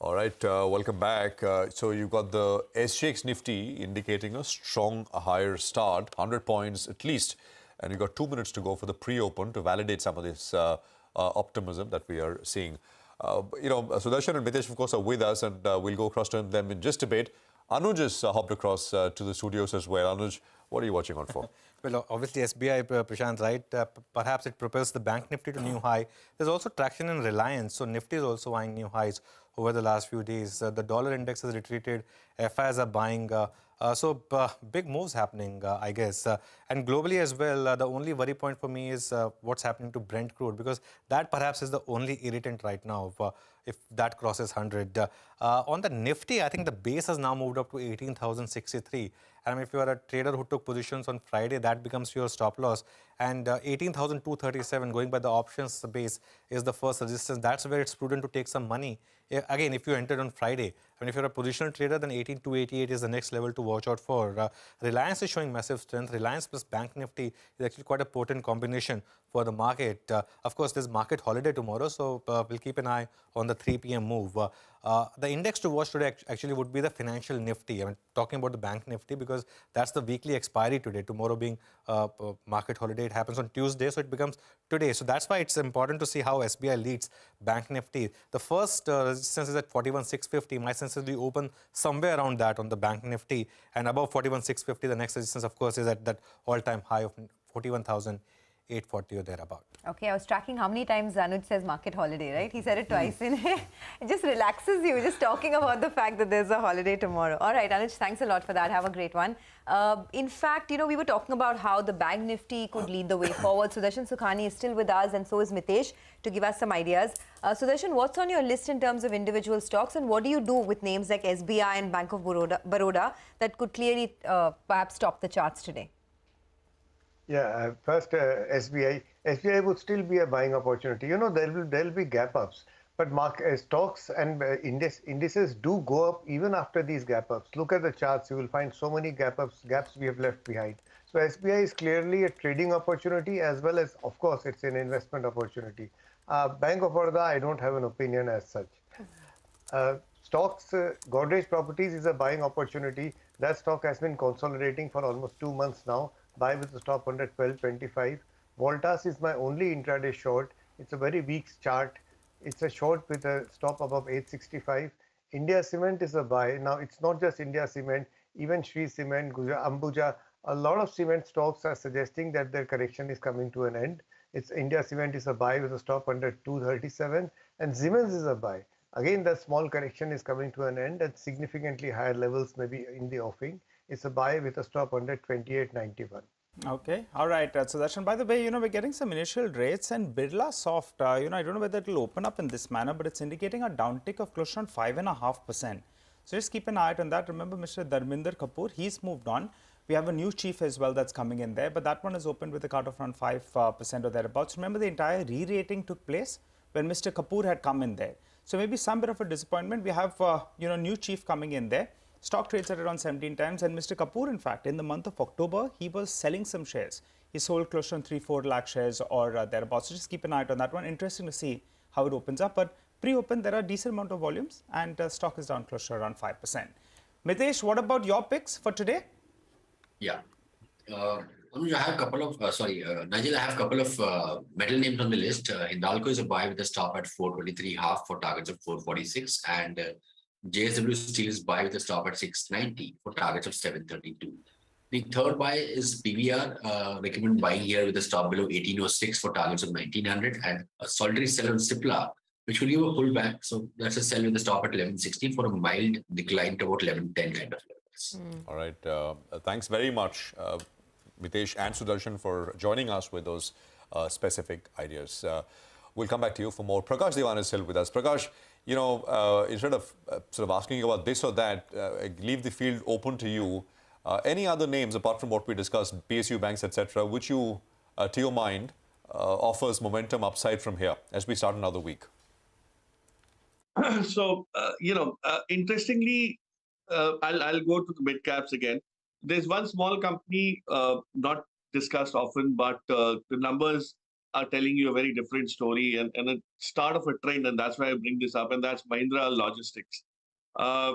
All right, welcome back. So you've got the SGX Nifty indicating a strong, higher start, 100 points at least. And you've got 2 minutes to go for the pre-open to validate some of this optimism that we are seeing. Sudarshan and Mitesh, of course, are with us, and we'll go across to them in just a bit. Anuj has hopped across to the studios as well. Anuj, what are you watching on for? Well, obviously, SBI, Prashant, right? Perhaps it propels the bank Nifty to new high. There's also traction in Reliance, so Nifty is also eyeing new highs over the last few days. The dollar index has retreated. FIs are buying. Big moves happening, I guess. And globally as well, the only worry point for me is what's happening to Brent crude, because that perhaps is the only irritant right now if that crosses 100. On the Nifty, I think the base has now moved up to 18,063. And if you are a trader who took positions on Friday, that becomes your stop loss. And 18,237, going by the options base, is the first resistance. That's where it's prudent to take some money. Again, if you entered on Friday, and if you're a positional trader, then 18,288 is the next level to watch out for. Reliance is showing massive strength. Reliance plus Bank Nifty is actually quite a potent combination for the market. Of course, there's market holiday tomorrow, so we'll keep an eye on the 3 p.m. move. The index to watch today actually would be the financial Nifty. I mean, talking about the Bank Nifty, because that's the weekly expiry today. Tomorrow being market holiday, it happens on Tuesday, so it becomes today. So that's why it's important to see how SBI leads Bank Nifty. The first resistance is at 41,650. My sense is we open somewhere around that on the Bank Nifty, and above 41,650, the next resistance, of course, is at that all-time high of 41,840 or thereabout. Okay, I was tracking how many times Anuj says market holiday, right? He said it twice in it. It just relaxes you, just talking about the fact that there's a holiday tomorrow. All right, Anuj, thanks a lot for that. Have a great one. In fact, we were talking about how the Bank Nifty could lead the way forward. Sudarshan Sukhani is still with us, and so is Mitesh, to give us some ideas. Sudarshan, what's on your list in terms of individual stocks, and what do you do with names like SBI and Bank of Baroda that could clearly perhaps top the charts today? Yeah, first SBI. SBI would still be a buying opportunity. There'll be gap ups, but stocks and indices do go up even after these gap ups. Look at the charts; you will find so many gaps we have left behind. So SBI is clearly a trading opportunity as well as, of course, it's an investment opportunity. Bank of Baroda, I don't have an opinion as such. Stocks, Godrej Properties is a buying opportunity. That stock has been consolidating for almost 2 months now. Buy with a stop under 12.25. Voltas is my only intraday short. It's a very weak chart. It's a short with a stop above 865. India Cement is a buy. Now, it's not just India Cement, even Shree Cement, Ambuja. A lot of cement stocks are suggesting that their correction is coming to an end. India Cement is a buy with a stop under 237. And Siemens is a buy. Again, the small correction is coming to an end at significantly higher levels, maybe in the offing. It's a buy with a stop under 28.91. Okay, all right. So Darshan, by the way, we're getting some initial rates, and Birla Soft, I don't know whether it will open up in this manner, but it's indicating a downtick of close to 5.5%. So just keep an eye out on that. Remember, Mr. Dharminder Kapoor, he's moved on. We have a new chief as well that's coming in there, but that one is opened with a cut of around 5% or thereabouts. Remember, the entire re-rating took place when Mr. Kapoor had come in there. So maybe some bit of a disappointment. We have, new chief coming in there. Stock trades at around 17 times, and Mr. Kapoor, in fact, in the month of October, he was selling some shares. He sold close to 3-4 lakh shares or thereabouts. So just keep an eye out on that one. Interesting to see how it opens up. But pre-open, there are a decent amount of volumes, and stock is down close to around 5%. Mitesh, what about your picks for today? Yeah. Anuj, I have a couple of, Nigel, I have a couple of metal names on the list. Hindalco is a buy with a stop at 423.5 for targets of 446, and JSW Steel is buy with a stop at 690 for targets of 732. The third buy is PVR, recommend buying here with a stop below 1806 for targets of 1900, and a solitary sell on Cipla, which will give a pullback. So that's a sell with a stop at 1160 for a mild decline to about 1110 kind of levels. All right. Thanks very much, Mitesh and Sudarshan, for joining us with those specific ideas. We'll come back to you for more. Prakash Dewan is still with us. Prakash, instead of sort of asking you about this or that, leave the field open to you. Any other names apart from what we discussed, PSU banks, etc., which you, to your mind, offers momentum upside from here as we start another week? So, interestingly, I'll go to the mid caps again. There's one small company not discussed often, but the numbers are telling you a very different story and a start of a trend, and that's why I bring this up, and that's Mahindra Logistics. Uh,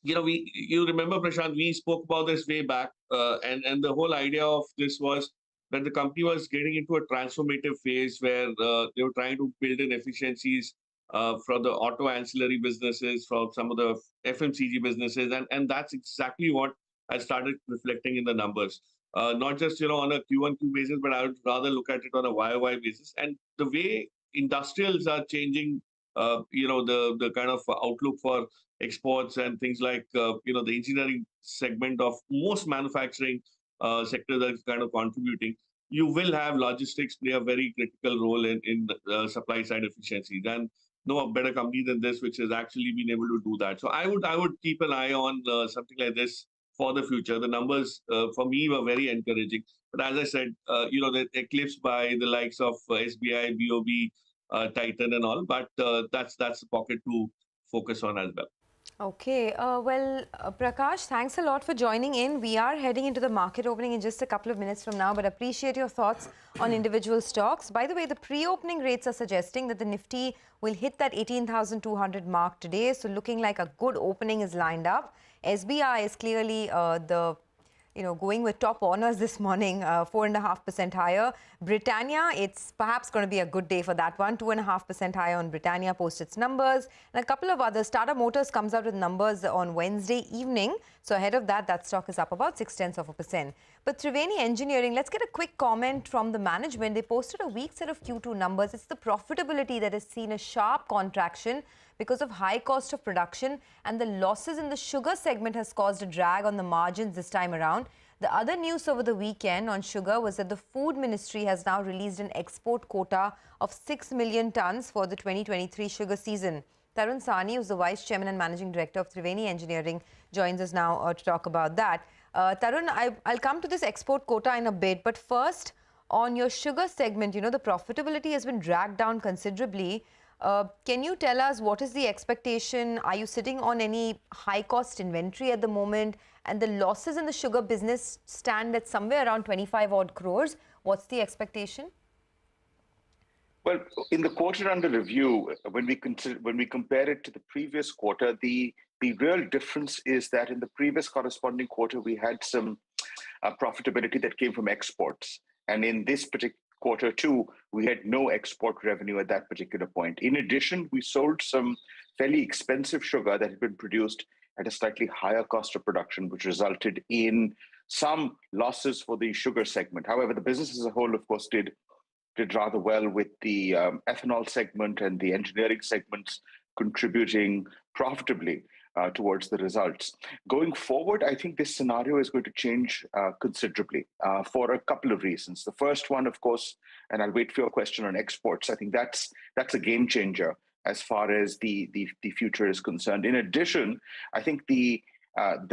you remember, Prashant, we spoke about this way back, and the whole idea of this was that the company was getting into a transformative phase where they were trying to build in efficiencies from the auto ancillary businesses, from some of the FMCG businesses, and that's exactly what has started reflecting in the numbers. Not just on a Q1Q basis, but I would rather look at it on a YOY basis. And the way industrials are changing, the kind of outlook for exports and things like the engineering segment of most manufacturing sectors that is kind of contributing, you will have logistics play a very critical role in supply side efficiencies, and no better company than this which has actually been able to do that. So I would keep an eye on something like this for the future. The numbers for me were very encouraging, but as I said, they're eclipsed by the likes of SBI, BOB, Titan and all, but that's the pocket to focus on as well. Okay, Prakash, thanks a lot for joining in. We are heading into the market opening in just a couple of minutes from now, but appreciate your thoughts on individual stocks. By the way, the pre-opening rates are suggesting that the Nifty will hit that 18,200 mark today, so looking like a good opening is lined up. SBI is clearly going with top honors this morning, 4.5% higher. Britannia, it's perhaps going to be a good day for that one. 2.5% higher on Britannia, post its numbers. And a couple of others. Tata Motors comes out with numbers on Wednesday evening. So ahead of that, that stock is up about 0.6%. But Triveni Engineering, let's get a quick comment from the management. They posted a weak set of Q2 numbers. It's the profitability that has seen a sharp contraction because of high cost of production, and the losses in the sugar segment has caused a drag on the margins this time around. The other news over the weekend on sugar was that the Food Ministry has now released an export quota of 6 million tons for the 2023 sugar season. Tarun Sani, who's the Vice Chairman and Managing Director of Triveni Engineering, joins us now to talk about that. Tarun, I'll come to this export quota in a bit, but first, on your sugar segment, the profitability has been dragged down considerably. Can you tell us what is the expectation? Are you sitting on any high-cost inventory at the moment? And the losses in the sugar business stand at somewhere around 25 odd crores. What's the expectation? Well, in the quarter under review, when we compare it to the previous quarter, the real difference is that in the previous corresponding quarter, we had some profitability that came from exports. And in this particular quarter two, we had no export revenue at that particular point. In addition, we sold some fairly expensive sugar that had been produced at a slightly higher cost of production, which resulted in some losses for the sugar segment. However, the business as a whole, of course, did rather well, with the ethanol segment and the engineering segments contributing profitably towards the results. Going forward, I think this scenario is going to change considerably for a couple of reasons. The first one, of course, and I'll wait for your question on exports, I think that's a game changer as far as the future is concerned. In addition, I think the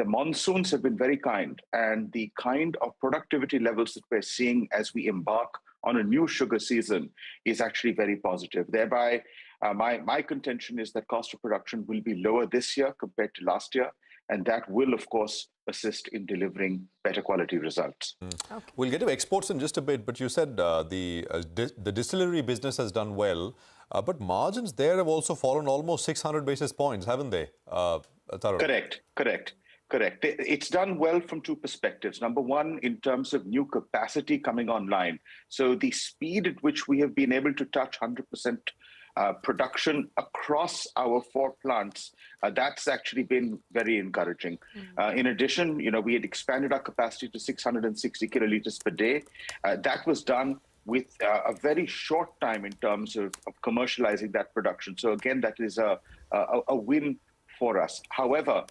monsoons have been very kind, and the kind of productivity levels that we're seeing as we embark on a new sugar season is actually very positive. Thereby, my contention is that cost of production will be lower this year compared to last year, and that will, of course, assist in delivering better quality results. Okay. We'll get to exports in just a bit, but you said the distillery business has done well, but margins there have also fallen almost 600 basis points, haven't they, Tarun? Correct. It's done well from two perspectives. Number one, in terms of new capacity coming online. So the speed at which we have been able to touch 100% production across our 4 plants, that's actually been very encouraging. In addition, we had expanded our capacity to 660 kiloliters per day. That was done with a very short time in terms of commercializing that production. So again, that is a win for us. However,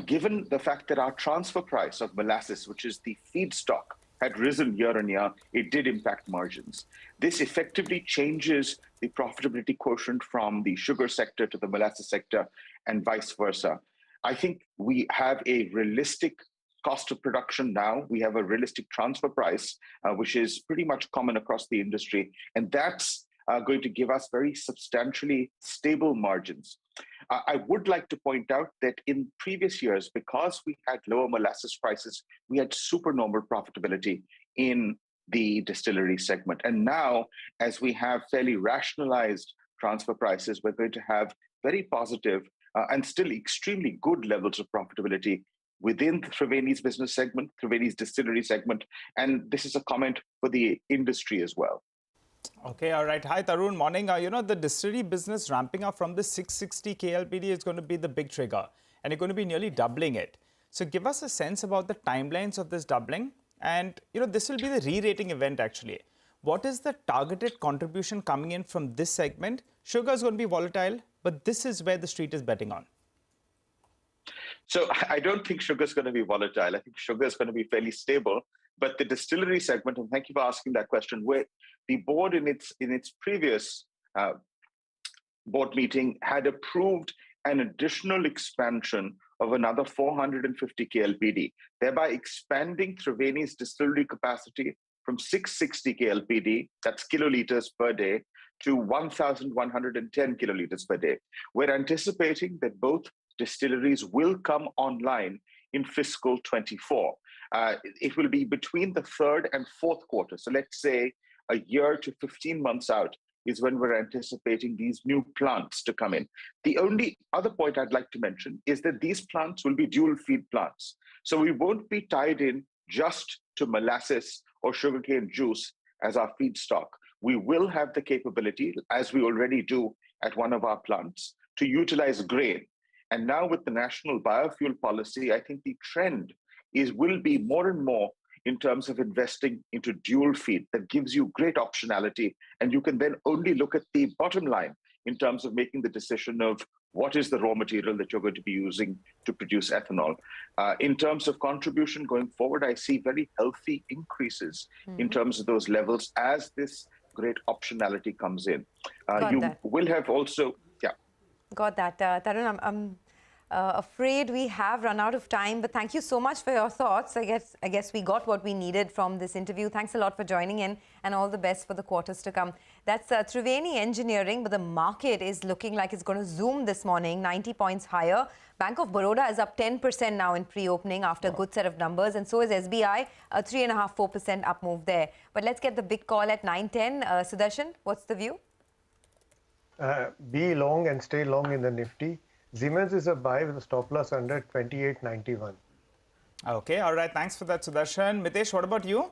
given the fact that our transfer price of molasses, which is the feedstock, had risen year on year, it did impact margins. This effectively changes the profitability quotient from the sugar sector to the molasses sector and vice versa. I think we have a realistic cost of production now. We have a realistic transfer price, which is pretty much common across the industry. And that's going to give us very substantially stable margins. I would like to point out that in previous years, because we had lower molasses prices, we had supernormal profitability in the distillery segment. And now, as we have fairly rationalized transfer prices, we're going to have very positive and still extremely good levels of profitability within the Triveni's business segment, Triveni's distillery segment. And this is a comment for the industry as well. Okay, all right. Hi, Tarun. Morning. The distillery business ramping up from the 660 KLPD is going to be the big trigger, and you're going to be nearly doubling it. So give us a sense about the timelines of this doubling. And, this will be the re-rating event, actually. What is the targeted contribution coming in from this segment? Sugar is going to be volatile, but this is where the street is betting on. So I don't think sugar is going to be volatile. I think sugar is going to be fairly stable. But the distillery segment, and thank you for asking that question, where the board in its previous board meeting had approved an additional expansion of another 450 KLPD, thereby expanding Triveni's distillery capacity from 660 KLPD, that's kiloliters per day, to 1,110 kiloliters per day. We're anticipating that both distilleries will come online in fiscal 24. It will be between the third and fourth quarter. So let's say a year to 15 months out is when we're anticipating these new plants to come in. The only other point I'd like to mention is that these plants will be dual feed plants. So we won't be tied in just to molasses or sugarcane juice as our feedstock. We will have the capability, as we already do at one of our plants, to utilize grain. And now with the national biofuel policy, I think the trend will be more and more in terms of investing into dual feed that gives you great optionality. And you can then only look at the bottom line in terms of making the decision of what is the raw material that you're going to be using to produce ethanol. In terms of contribution going forward, I see very healthy increases in terms of those levels as this great optionality comes in. Will have also, yeah. Got that. Tarun, I'm afraid we have run out of time, but thank you so much for your thoughts. I guess we got what we needed from this interview. Thanks a lot for joining in, and all the best for the quarters to come. That's Triveni Engineering, but the market is looking like it's going to zoom this morning, 90 points higher. Bank of Baroda is up 10% now in pre-opening after a good set of numbers, and so is SBI, a 3.5–4% up move there. But let's get the big call at 9:10. Sudarshan, what's the view? Be long and stay long in the Nifty. Siemens is a buy with a stop loss under 28.91. Okay, all right. Thanks for that, Sudarshan. Mitesh, what about you?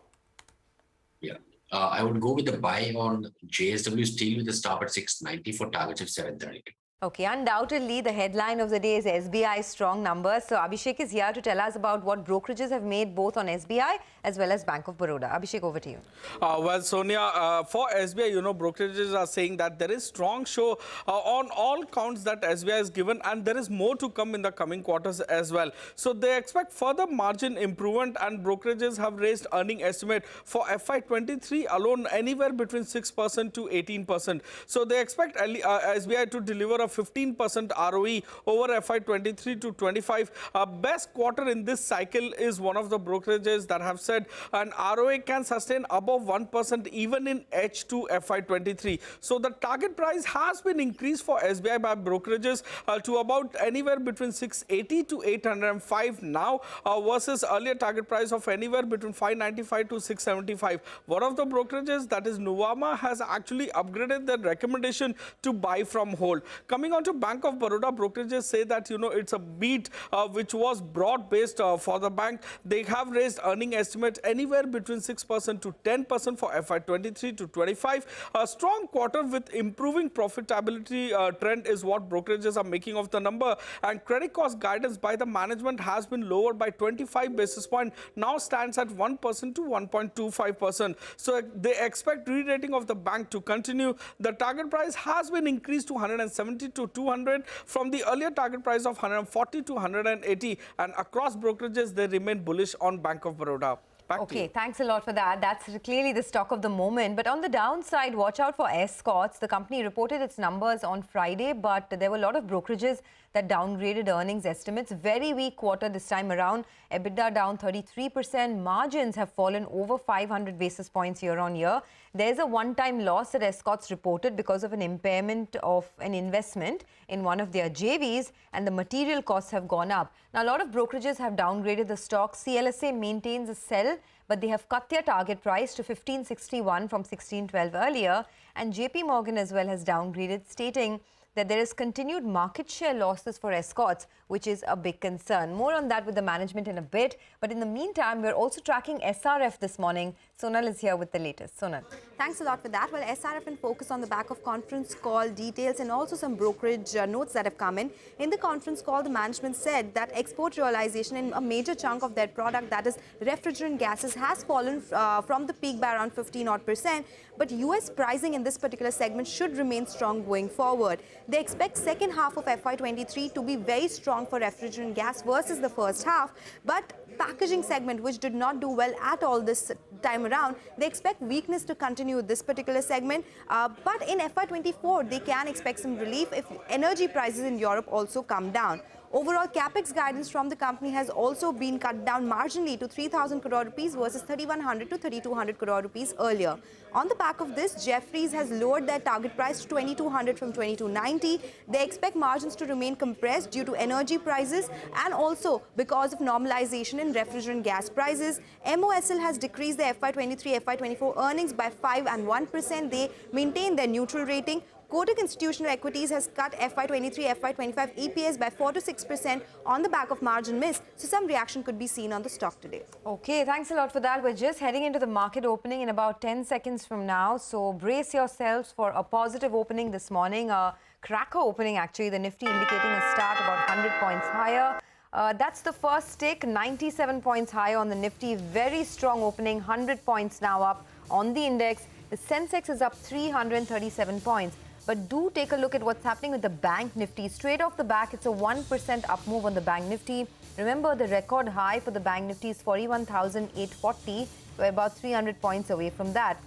Yeah, I would go with the buy on JSW Steel with a stop at 690 for targets of 732. Okay, undoubtedly the headline of the day is SBI's strong numbers. So Abhishek is here to tell us about what brokerages have made both on SBI as well as Bank of Baroda. Abhishek, over to you. Well, Sonia, for SBI, brokerages are saying that there is strong show on all counts that SBI has given, and there is more to come in the coming quarters as well. So they expect further margin improvement, and brokerages have raised earning estimate for FY23 alone anywhere between 6% to 18%. So they expect SBI to deliver a 15% ROE over FY23 to 25. Best quarter in this cycle is one of the brokerages that have said an ROA can sustain above 1% even in H2 FY23. So the target price has been increased for SBI by brokerages to about anywhere between 680 to 805 now versus earlier target price of anywhere between 595 to 675. One of the brokerages, that is Nuvama, has actually upgraded their recommendation to buy from hold. Coming on to Bank of Baroda, brokerages say that, it's a beat which was broad-based for the bank. They have raised earning estimate anywhere between 6% to 10% for FY23 to 25. A strong quarter with improving profitability trend is what brokerages are making of the number. And credit cost guidance by the management has been lowered by 25 basis points, now stands at 1% to 1.25%. So they expect re-rating of the bank to continue. The target price has been increased to 170 to 200 from the earlier target price of 140 to 180, and across brokerages they remain bullish on Bank of Baroda. Okay, thanks a lot for that. That's clearly the stock of the moment. But on the downside, watch out for Escorts. The company reported its numbers on Friday, but there were a lot of brokerages that downgraded earnings estimates. Very weak quarter this time around. EBITDA down 33%. Margins have fallen over 500 basis points year on year. There's a one-time loss that Escorts reported because of an impairment of an investment in one of their JVs, and the material costs have gone up. Now, a lot of brokerages have downgraded the stock. CLSA maintains a sell but they have cut their target price to 1561 from 1612 earlier. And JP Morgan as well has downgraded, stating that there is continued market share losses for escorts, which is a big concern. More on that with the management in a bit. But in the meantime, we're also tracking SRF this morning. Sonal is here with the latest. Sonal. Thanks a lot for that. Well, SRF in focus on the back of conference call details and also some brokerage notes that have come in. In the conference call, the management said that export realization in a major chunk of their product, that is refrigerant gases, has fallen from the peak by around 15%. But US pricing in this particular segment should remain strong going forward. They expect second half of FY23 to be very strong for refrigerant gas versus the first half. But packaging segment, which did not do well at all this time around, they expect weakness to continue with this particular segment. But in FY24, they can expect some relief if energy prices in Europe also come down. Overall, capex guidance from the company has also been cut down marginally to 3,000 crore rupees versus 3,100 to 3,200 crore rupees earlier. On the back of this, Jefferies has lowered their target price to 2,200 from 2,290. They expect margins to remain compressed due to energy prices and also because of normalization in refrigerant gas prices. MOSL has decreased their FY23, FY24 earnings by 5 and 1%. They maintain their neutral rating. Kotak Institutional Equities has cut FY23, FY25 EPS by 4 to 6% on the back of margin miss. So some reaction could be seen on the stock today. Okay, thanks a lot for that. We're just heading into the market opening in about 10 seconds from now. So brace yourselves for a positive opening this morning. A cracker opening actually. The Nifty indicating a start about 100 points higher. That's the first tick, 97 points higher on the Nifty. Very strong opening, 100 points now up on the index. The Sensex is up 337 points. But do take a look at what's happening with the Bank Nifty. Straight off the back, it's a 1% up move on the Bank Nifty. Remember, the record high for the Bank Nifty is 41,840. We're about 300 points away from that.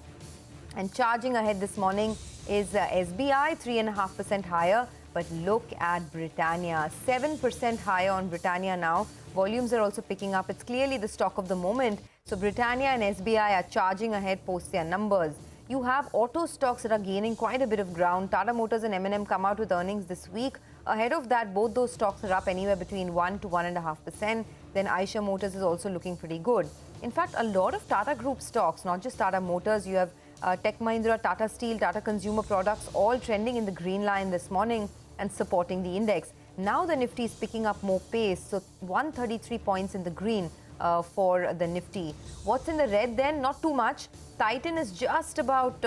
And charging ahead this morning is SBI, 3.5% higher. But look at Britannia, 7% higher on Britannia now. Volumes are also picking up. It's clearly the stock of the moment. So Britannia and SBI are charging ahead post their numbers. You have auto stocks that are gaining quite a bit of ground. Tata Motors and M&M come out with earnings this week. Ahead of that, both those stocks are up anywhere between 1 to 1.5%. Then Eicher Motors is also looking pretty good. In fact, a lot of Tata Group stocks, not just Tata Motors, you have Tech Mahindra, Tata Steel, Tata Consumer Products, all trending in the green line this morning and supporting the index. Now the Nifty is picking up more pace, so 133 points in the green for the Nifty. What's in the red then? Not too much. Titan is just about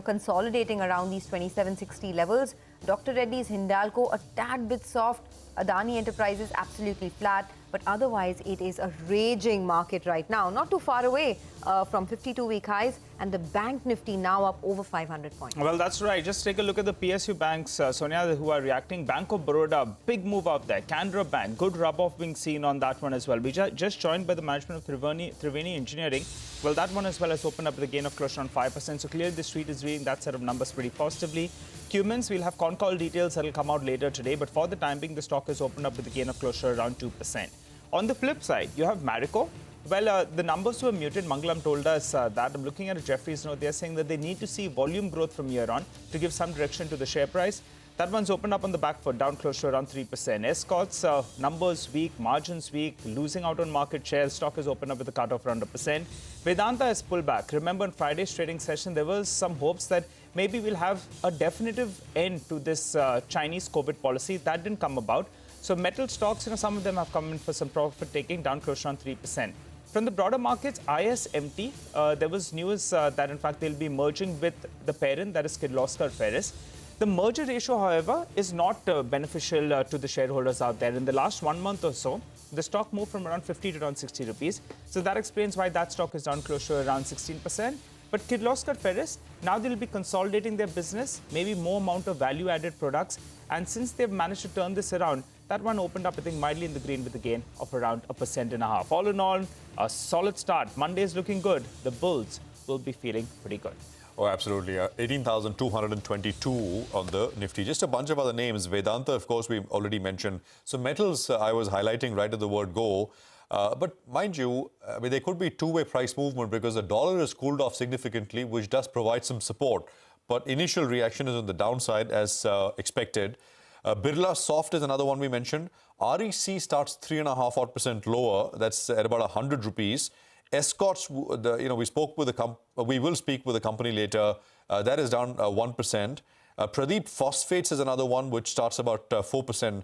consolidating around these 2760 levels. Dr. Reddy's Hindalco a tad bit soft. Adani Enterprises absolutely flat. But otherwise, it is a raging market right now. Not too far away from 52-week highs. And the Bank Nifty now up over 500 points. Well, that's right. Just take a look at the PSU banks, Sonia, who are reacting. Bank of Baroda, big move out there. Canara Bank, good rub-off being seen on that one as well. We just joined by the management of Triveni Engineering. Well, that one as well has opened up with a gain of close on 5%. So clearly the street is reading that set of numbers pretty positively. Cummins, we'll have con call details that will come out later today. But for the time being, the stock has opened up with a gain of close to around 2%. On the flip side, you have Marico. Well, the numbers were muted. Mangalam told us that. I'm looking at a Jefferies note. They're saying that they need to see volume growth from here on to give some direction to the share price. That one's opened up on the back foot, down close to around 3%. Escorts, numbers weak, margins weak, losing out on market share. Stock has opened up with a cut of around 1%. Vedanta has pulled back. Remember, in Friday's trading session, there was some hopes that maybe we'll have a definitive end to this Chinese COVID policy. That didn't come about. So metal stocks, some of them have come in for some profit taking, down close to around 3%. From the broader markets, ISMT, there was news that in fact they'll be merging with the parent, that is Kirloskar Ferris. The merger ratio, however, is not beneficial to the shareholders out there. In the last 1 month or so, the stock moved from around 50 to around 60 rupees. So that explains why that stock is down close to around 16%. But Kirloskar Ferris, now they'll be consolidating their business, maybe more amount of value-added products. And since they've managed to turn this around, that one opened up, I think, mildly in the green with a gain of around 1.5%. All in all, a solid start. Monday is looking good. The bulls will be feeling pretty good. Oh, absolutely. 18,222 on the Nifty. Just a bunch of other names. Vedanta, of course, we've already mentioned. So metals, I was highlighting right at the word go. But mind you, there could be two-way price movement because the dollar has cooled off significantly, which does provide some support. But initial reaction is on the downside as expected. Birla Soft is another one we mentioned. REC starts 3.5% lower. That's at about 100 rupees. Escorts, we spoke with we will speak with the company later. That is down 1%. Pradeep Phosphates is another one which starts about 4%,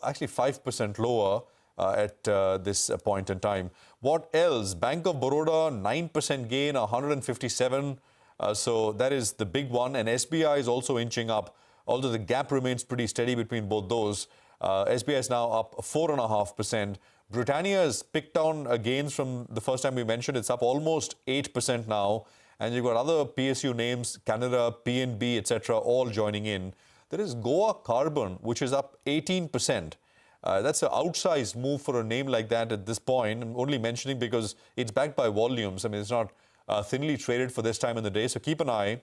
actually 5% lower at this point in time. What else? Bank of Baroda, 9% gain, 157. So that is the big one. And SBI is also inching up, although the gap remains pretty steady between both those. SBI is now up 4.5%. Britannia has picked down gains from the first time we mentioned. It's up almost 8% now. And you've got other PSU names, Canada, PNB, etc., all joining in. There is Goa Carbon, which is up 18%. That's an outsized move for a name like that at this point. I'm only mentioning because it's backed by volumes. I mean, it's not thinly traded for this time in the day. So keep an eye.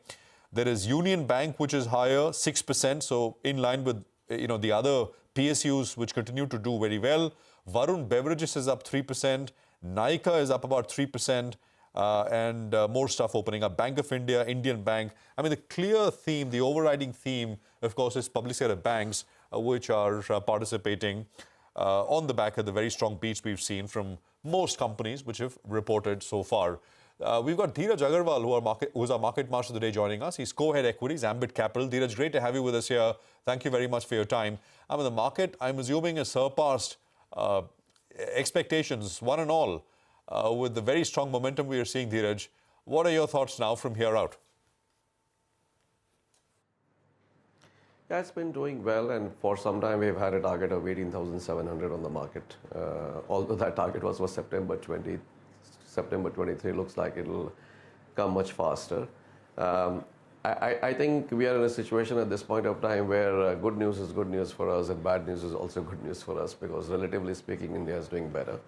There is Union Bank, which is higher, 6%. So in line with the other PSUs, which continue to do very well. Varun Beverages is up 3%. Nykaa is up about 3%. And more stuff opening up. Bank of India, Indian Bank. I mean, the clear theme, the overriding theme, of course, is public sector banks, which are participating on the back of the very strong beats we've seen from most companies which have reported so far. We've got Dheeraj Agarwal, who's our market master today, joining us. He's co-head equities, Ambit Capital. Dheeraj, great to have you with us here. Thank you very much for your time. I mean, the market, I'm assuming, has surpassed expectations, one and all. With the very strong momentum we are seeing, Dheeraj, what are your thoughts now from here out? Yeah, it's been doing well, and for some time we've had a target of 18,700 on the market. Although that target was for September 20, September 23, looks like it'll come much faster. I think we are in a situation at this point of time where good news is good news for us and bad news is also good news for us, because relatively speaking, India is doing better.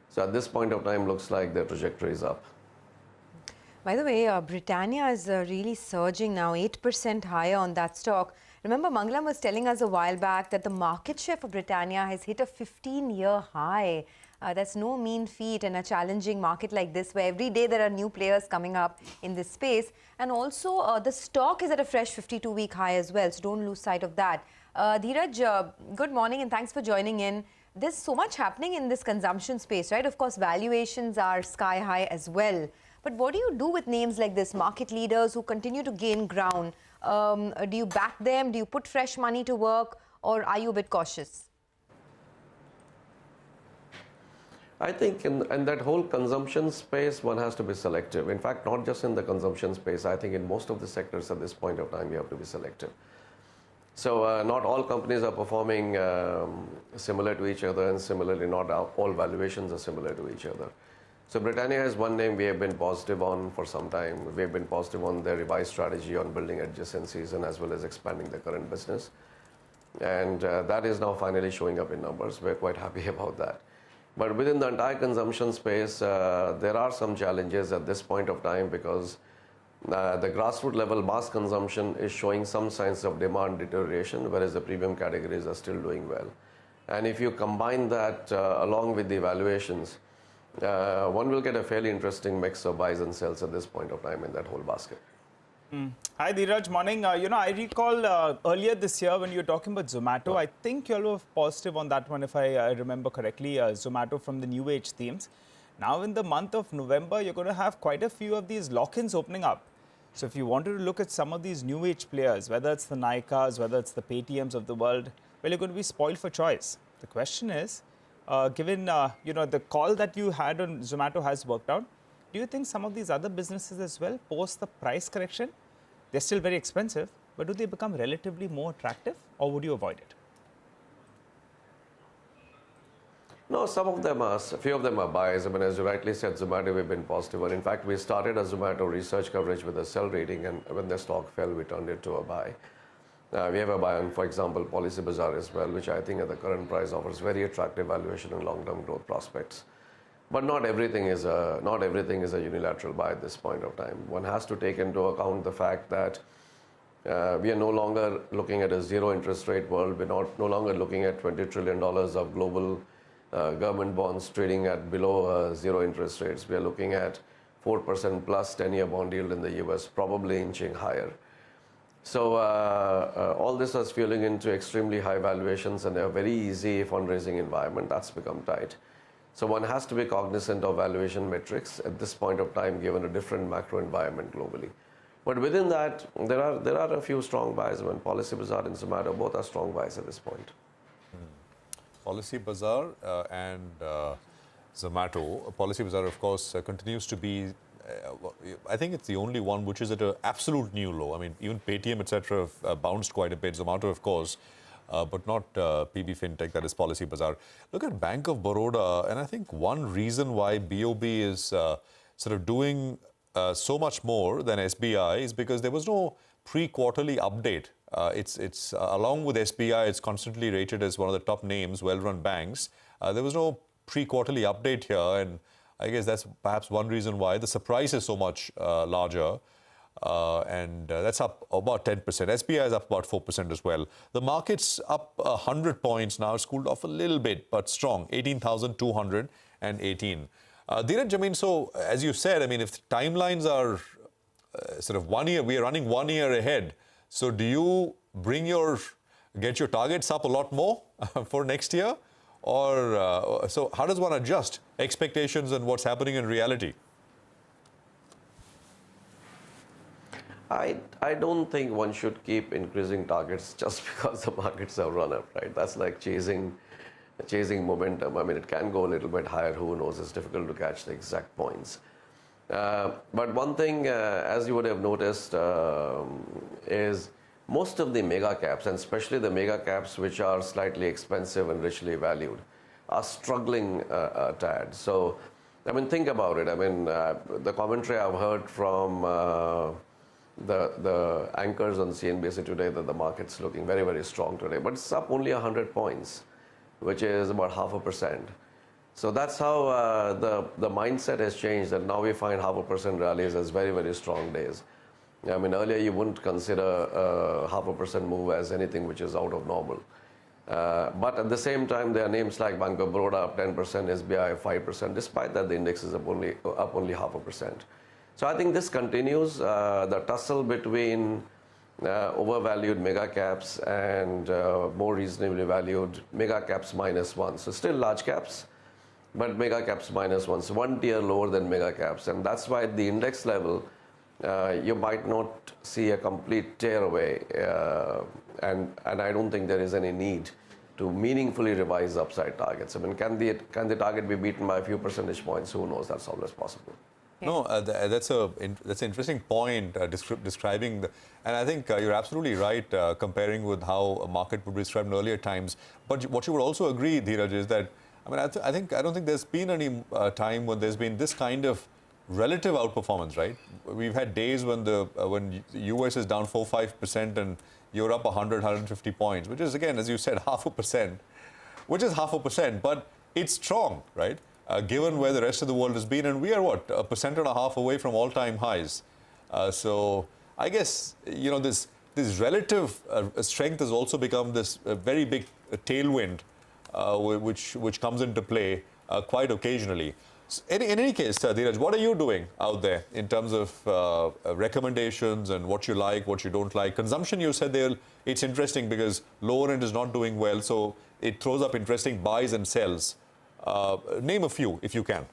So at this point of time, looks like the trajectory is up. By the way, Britannia is really surging now, 8% higher on that stock. Remember, Mangalam was telling us a while back that the market share for Britannia has hit a 15-year high. That's no mean feat in a challenging market like this, where every day there are new players coming up in this space. And also, the stock is at a fresh 52-week high as well, so don't lose sight of that. Dheeraj, good morning and thanks for joining in. There's so much happening in this consumption space, right? Of course, valuations are sky high as well. But what do you do with names like this, market leaders who continue to gain ground? Do you back them? Do you put fresh money to work? Or are you a bit cautious? I think in that whole consumption space, one has to be selective. In fact, not just in the consumption space. I think in most of the sectors at this point of time, you have to be selective. So not all companies are performing similar to each other, and similarly, not all valuations are similar to each other. So Britannia is one name we have been positive on for some time. We have been positive on their revised strategy on building adjacencies and as well as expanding the current business. And that is now finally showing up in numbers. We're quite happy about that. But within the entire consumption space, there are some challenges at this point of time, because the grassroots level mass consumption is showing some signs of demand deterioration, whereas the premium categories are still doing well. And if you combine that along with the valuations, one will get a fairly interesting mix of buys and sells at this point of time in that whole basket. Hi Dheeraj, morning. I recall earlier this year when you were talking about Zomato, I think you all were positive on that one, if I remember correctly, Zomato from the new age themes. Now in the month of November, you're going to have quite a few of these lock-ins opening up. So if you wanted to look at some of these new age players, whether it's the Nykaas, whether it's the Paytms of the world, well, you're going to be spoiled for choice. The question is, given the call that you had on Zomato has worked out, do you think some of these other businesses as well, post the price correction, they're still very expensive, but do they become relatively more attractive, or would you avoid it? No, some of them are, a few of them are buys. I mean, as you rightly said, Zomato, we've been positive. And in fact, we started a Zomato research coverage with a sell rating, and when the stock fell, we turned it to a buy. We have a buy on, for example, Policy Bazaar as well, which I think at the current price offers very attractive valuation and long-term growth prospects. But not everything is a unilateral buy at this point of time. One has to take into account the fact that we are no longer looking at a zero interest rate world. We're no longer looking at $20 trillion of global government bonds trading at below zero interest rates. We are looking at 4% plus 10-year bond yield in the US, probably inching higher. So all this is fueling into extremely high valuations and a very easy fundraising environment. That's become tight. So one has to be cognizant of valuation metrics at this point of time, given a different macro environment globally. But within that, there are a few strong buys. When Policy Bazaar and Zomato both are strong buys at this point. Policy Bazaar and Zomato. Policy Bazaar, of course, continues to be, I think it's the only one which is at an absolute new low. I mean, even Paytm, etc., have bounced quite a bit. Zomato, of course, but not PB Fintech, that is Policy Bazaar. Look at Bank of Baroda, and I think one reason why BOB is sort of doing so much more than SBI is because there was no pre-quarterly update. It's along with SBI, it's constantly rated as one of the top names, well-run banks. There was no pre-quarterly update here, and I guess that's perhaps one reason why the surprise is so much larger. And that's up about 10%. SBI is up about 4% as well. The market's up 100 points now. It's cooled off a little bit, but strong, 18,218. Dheeraj, I mean, so as you said, I mean, if timelines are sort of 1 year, we are running 1 year ahead. So do you get your targets up a lot more for next year? Or so how does one adjust expectations and what's happening in reality? I don't think one should keep increasing targets just because the markets have run up, right? That's like chasing momentum. I mean, it can go a little bit higher. Who knows? It's difficult to catch the exact points. But one thing, as you would have noticed, is most of the mega caps, and especially the mega caps which are slightly expensive and richly valued, are struggling a tad. So, I mean, think about it. I mean, the commentary I've heard from the anchors on CNBC today that the market's looking very, very strong today, but it's up only 100 points, which is about 0.5%. So that's how the mindset has changed, and now we find 0.5% rallies as very, very strong days. I mean, earlier you wouldn't consider 0.5% move as anything which is out of normal. But at the same time, there are names like Bank of Baroda up 10%, SBI 5%. Despite that, the index is up only 0.5%. So I think this continues. The tussle between overvalued mega caps and more reasonably valued mega caps -1. So still large caps, but mega caps -1. So one tier lower than mega caps. And that's why at the index level, you might not see a complete tear away. And I don't think there is any need to meaningfully revise upside targets. I mean, can the target be beaten by a few percentage points? Who knows? That's always possible. No, that's an interesting point describing and I think you're absolutely right comparing with how a market would be described in earlier times. But what you would also agree, Dheeraj, is that I mean I don't think there's been any time when there's been this kind of relative outperformance, right? We've had days when the US is down 4-5% and you're up 100-150 points, which is again, as you said, 0.5%, which is 0.5%, but it's strong, right? Given where the rest of the world has been, and we are what, 1.5% away from all-time highs. So I guess this relative strength has also become this very big tailwind, which comes into play quite occasionally. So in any case, Dheeraj, what are you doing out there in terms of recommendations and what you like, what you don't like? Consumption, you said it's interesting because lower end is not doing well, so it throws up interesting buys and sells. Name a few, if you can.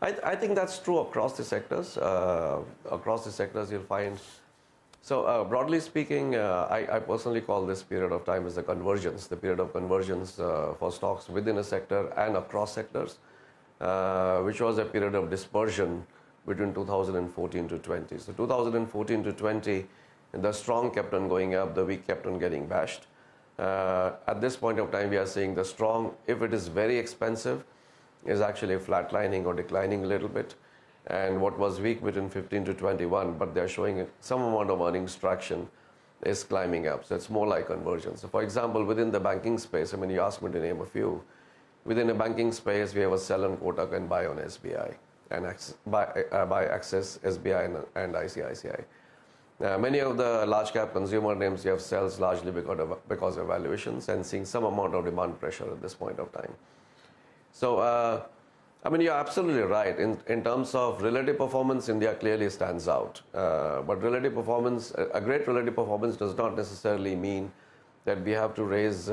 I think that's true across the sectors. Across the sectors, you'll find. So broadly speaking, I personally call this period of time as the convergence, the period of convergence for stocks within a sector and across sectors, which was a period of dispersion between 2014 to 20. So 2014 to 20, the strong kept on going up, the weak kept on getting bashed. At this point of time, we are seeing the strong, if it is very expensive, is actually flatlining or declining a little bit. And what was weak between 15 to 21, but they're showing some amount of earnings traction, is climbing up. So it's more like convergence. So for example, within the banking space, I mean, you asked me to name a few. Within the banking space, we have a sell on Kotak and buy on SBI, and buy Access, SBI, and ICICI. Many of the large cap consumer names, you have sells largely because of valuations and seeing some amount of demand pressure at this point of time. So, I mean, you're absolutely right. In terms of relative performance, India clearly stands out. But relative performance, a great relative performance does not necessarily mean that we have to raise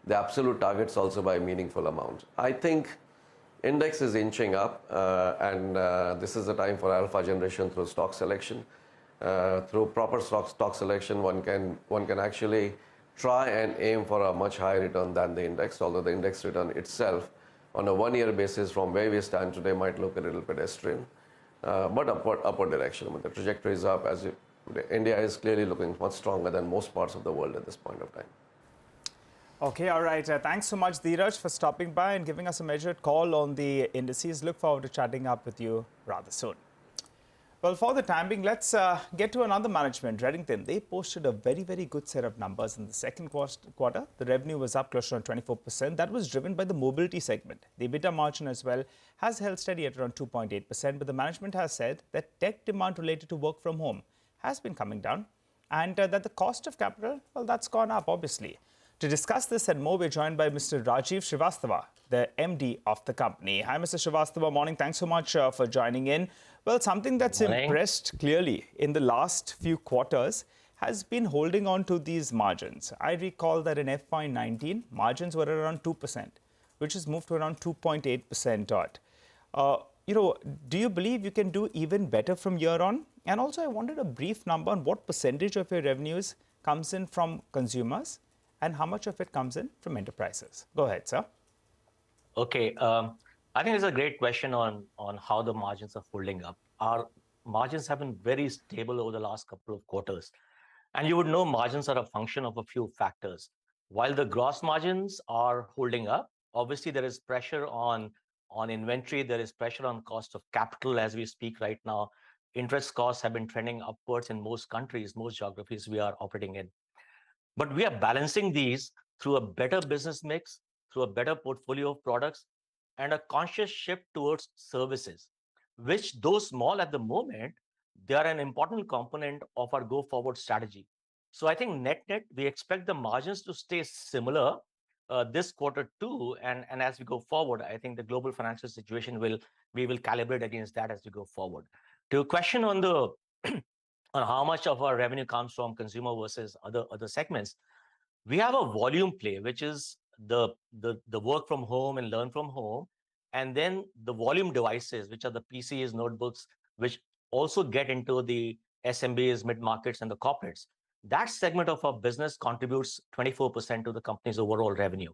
the absolute targets also by a meaningful amount. I think index is inching up, and this is the time for alpha generation through stock selection. Through proper stock selection, one can actually try and aim for a much higher return than the index, although the index return itself on a one-year basis from where we stand today might look a little pedestrian, but upward direction. I mean, the trajectory is up. India is clearly looking much stronger than most parts of the world at this point of time. Okay, all right. Thanks so much, Dheeraj, for stopping by and giving us a measured call on the indices. Look forward to chatting up with you rather soon. Well, for the time being, let's get to another management, Redington. They posted a very, very good set of numbers in the second quarter. The revenue was up close to around 24%. That was driven by the mobility segment. The EBITDA margin as well has held steady at around 2.8%, but the management has said that tech demand related to work from home has been coming down, and that the cost of capital, well, that's gone up, obviously. To discuss this and more, we're joined by Mr. Rajiv Srivastava, the MD of the company. Hi, Mr. Srivastava. Morning. Thanks so much for joining in. Well, something that's impressed clearly in the last few quarters has been holding on to these margins. I recall that in FY19, margins were around 2%, which has moved to around 2.8% odd. Do you believe you can do even better from here on? And also, I wanted a brief number on what percentage of your revenues comes in from consumers and how much of it comes in from enterprises. Go ahead, sir. Okay. I think it's a great question on how the margins are holding up. Our margins have been very stable over the last couple of quarters. And you would know margins are a function of a few factors. While the gross margins are holding up, obviously there is pressure on inventory, there is pressure on cost of capital as we speak right now. Interest costs have been trending upwards in most countries, most geographies we are operating in. But we are balancing these through a better business mix, through a better portfolio of products, and a conscious shift towards services, which though small at the moment, they are an important component of our go-forward strategy. So I think net-net, we expect the margins to stay similar this quarter too, and as we go forward, I think the global financial situation we will calibrate against that as we go forward. To your question on the on how much of our revenue comes from consumer versus other segments, we have a volume play, which is the work from home and learn from home, and then the volume devices, which are the PCs, notebooks, which also get into the SMBs, mid-markets, and the corporates. That segment of our business contributes 24% to the company's overall revenue.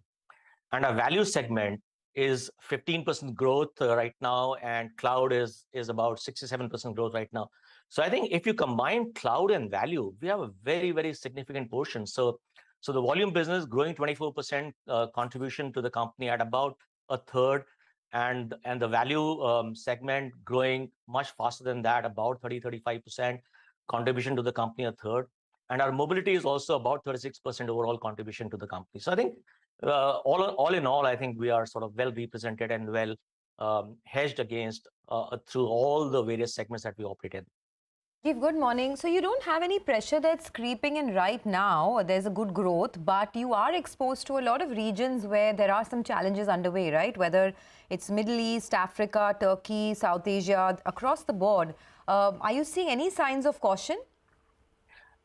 And our value segment is 15% growth right now, and cloud is about 67% growth right now. So I think if you combine cloud and value, we have a very, very significant portion. So the volume business growing 24% contribution to the company at about a third, and the value segment growing much faster than that, about 30-35% contribution to the company, a third. And our mobility is also about 36% overall contribution to the company. So I think all in all, I think we are sort of well represented and well hedged against through all the various segments that we operate in. Good morning. So you don't have any pressure that's creeping in right now. There's a good growth, but you are exposed to a lot of regions where there are some challenges underway, right? Whether it's Middle East, Africa, Turkey, South Asia, across the board. Are you seeing any signs of caution?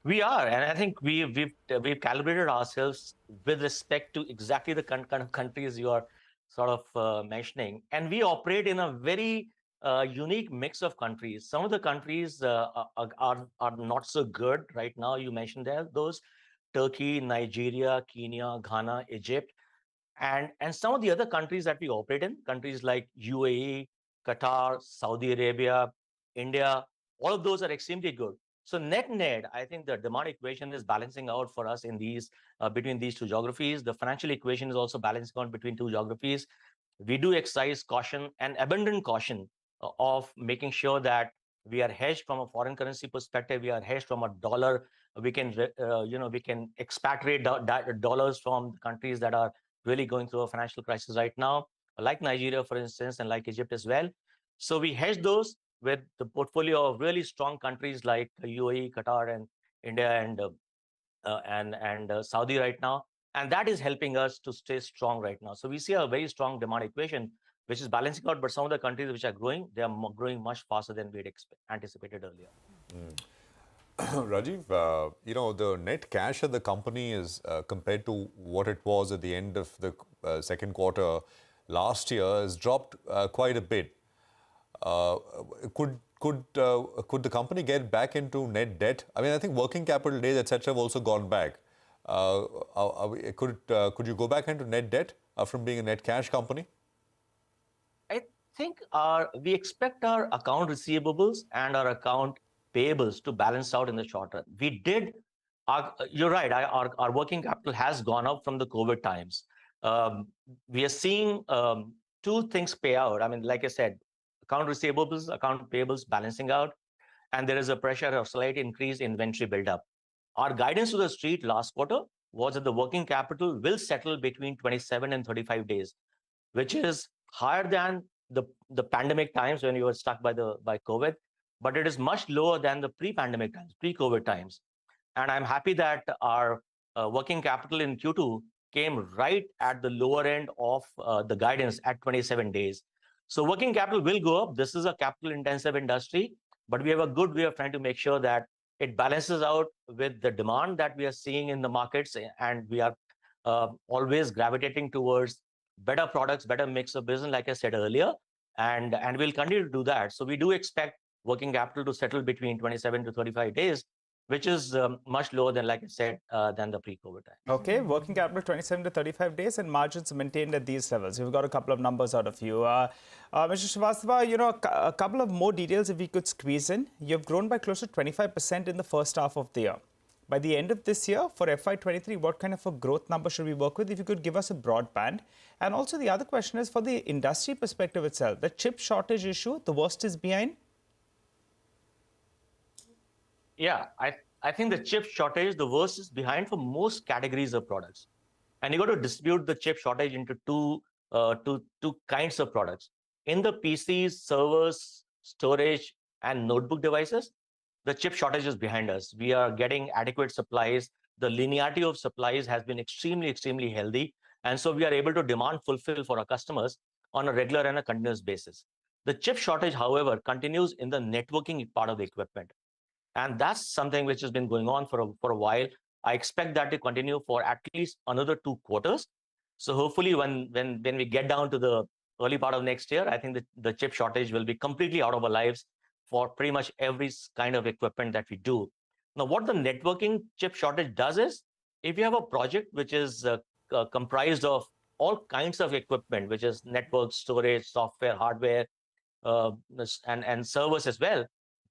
We are, and I think we've calibrated ourselves with respect to exactly the kind of countries you are sort of mentioning, and we operate in a very unique mix of countries. Some of the countries are not so good right now. You mentioned those: Turkey, Nigeria, Kenya, Ghana, Egypt, and some of the other countries that we operate in, countries like UAE, Qatar, Saudi Arabia, India. All of those are extremely good. So net, I think the demand equation is balancing out for us in these between these two geographies. The financial equation is also balancing out between two geographies. We do exercise caution and abundant caution of making sure that we are hedged from a foreign currency perspective. We are hedged from a dollar. We can we can expatriate dollars from countries that are really going through a financial crisis right now, like Nigeria, for instance, and like Egypt as well. So we hedge those with the portfolio of really strong countries like UAE, Qatar, and India, and Saudi right now, and that is helping us to stay strong right now. So we see a very strong demand equation, which is balancing out. But some of the countries which are growing, they are growing much faster than we had anticipated earlier. Rajiv, the net cash at the company is compared to what it was at the end of the second quarter last year has dropped quite a bit. Could the company get back into net debt? I mean, I think working capital days, etc., have also gone back. Could you go back into net debt from being a net cash company? I think we expect our account receivables and our account payables to balance out in the short run. You're right, our working capital has gone up from the COVID times. We are seeing two things pay out. I mean, like I said, account receivables, account payables balancing out, and there is a pressure of slight increase in inventory buildup. Our guidance to the street last quarter was that the working capital will settle between 27 and 35 days, which is higher than the pandemic times when you were stuck by COVID, but it is much lower than the pre-pandemic times, pre-COVID times. And I'm happy that our working capital in Q2 came right at the lower end of the guidance at 27 days. So working capital will go up. This is a capital-intensive industry, but we have a good way of trying to make sure that it balances out with the demand that we are seeing in the markets, and we are always gravitating towards better products, better mix of business, like I said earlier, and we'll continue to do that. So we do expect working capital to settle between 27 to 35 days, which is much lower than, like I said, than the pre-COVID time. Okay, working capital 27 to 35 days and margins maintained at these levels. We've got a couple of numbers out of you. Mr. Srivastava, a couple of more details if we could squeeze in. You've grown by close to 25% in the first half of the year. By the end of this year, for FY23, what kind of a growth number should we work with? If you could give us a broad band. And also the other question is for the industry perspective itself, the chip shortage issue, the worst is behind? Yeah, I think the chip shortage, the worst is behind for most categories of products. And you got to distribute the chip shortage into two kinds of products. In the PCs, servers, storage, and notebook devices, the chip shortage is behind us. We are getting adequate supplies. The linearity of supplies has been extremely, extremely healthy. And so we are able to demand fulfill for our customers on a regular and a continuous basis. The chip shortage, however, continues in the networking part of the equipment. And that's something which has been going on for a while. I expect that to continue for at least another 2 quarters. So hopefully when we get down to the early part of next year, I think the chip shortage will be completely out of our lives for pretty much every kind of equipment that we do. Now, what the networking chip shortage does is, if you have a project which is comprised of all kinds of equipment, which is network, storage, software, hardware, and servers as well,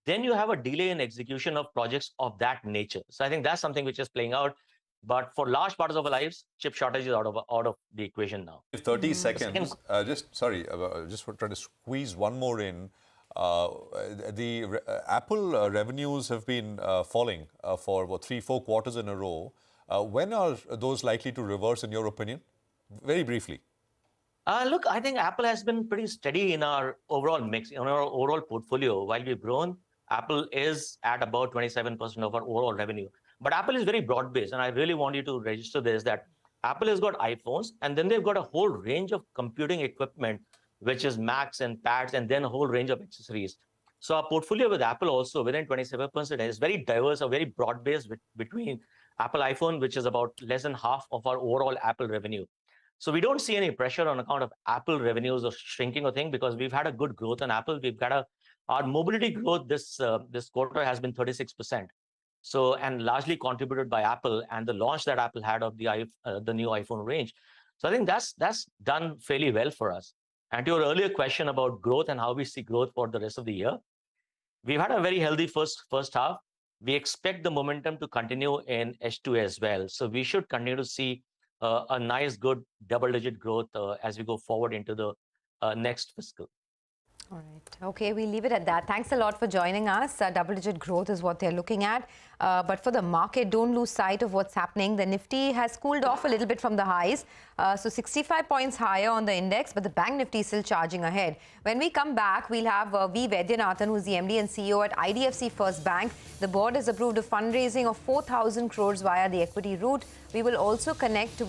then you have a delay in execution of projects of that nature. So I think that's something which is playing out. But for large parts of our lives, chip shortage is out of the equation now. 30 seconds. Just trying to squeeze one more in. Apple revenues have been falling for 3-4 quarters in a row. When are those likely to reverse, in your opinion? Very briefly. Look, I think Apple has been pretty steady in our overall mix, in our overall portfolio. While we've grown, Apple is at about 27% of our overall revenue. But Apple is very broad-based, and I really want you to register this, that Apple has got iPhones, and then they've got a whole range of computing equipment, which is Macs and pads, and then a whole range of accessories. So our portfolio with Apple also, within 27%, is very diverse, or very broad-based between Apple iPhone, which is about less than half of our overall Apple revenue. So we don't see any pressure on account of Apple revenues or shrinking or thing, because we've had a good growth on Apple. We've got our mobility growth this quarter has been 36%. So, and largely contributed by Apple and the launch that Apple had of the new iPhone range. So I think that's done fairly well for us. And to your earlier question about growth and how we see growth for the rest of the year, we've had a very healthy first half. We expect the momentum to continue in H2 as well. So we should continue to see a nice, good double-digit growth as we go forward into the next fiscal. All right. Okay, we'll leave it at that. Thanks a lot for joining us. Double-digit growth is what they're looking at. But for the market, don't lose sight of what's happening. The Nifty has cooled off a little bit from the highs. So 65 points higher on the index, but the Bank Nifty is still charging ahead. When we come back, we'll have V. Vaidyanathan, who's the MD and CEO at IDFC First Bank. The board has approved a fundraising of 4,000 crores via the equity route. We will also connect with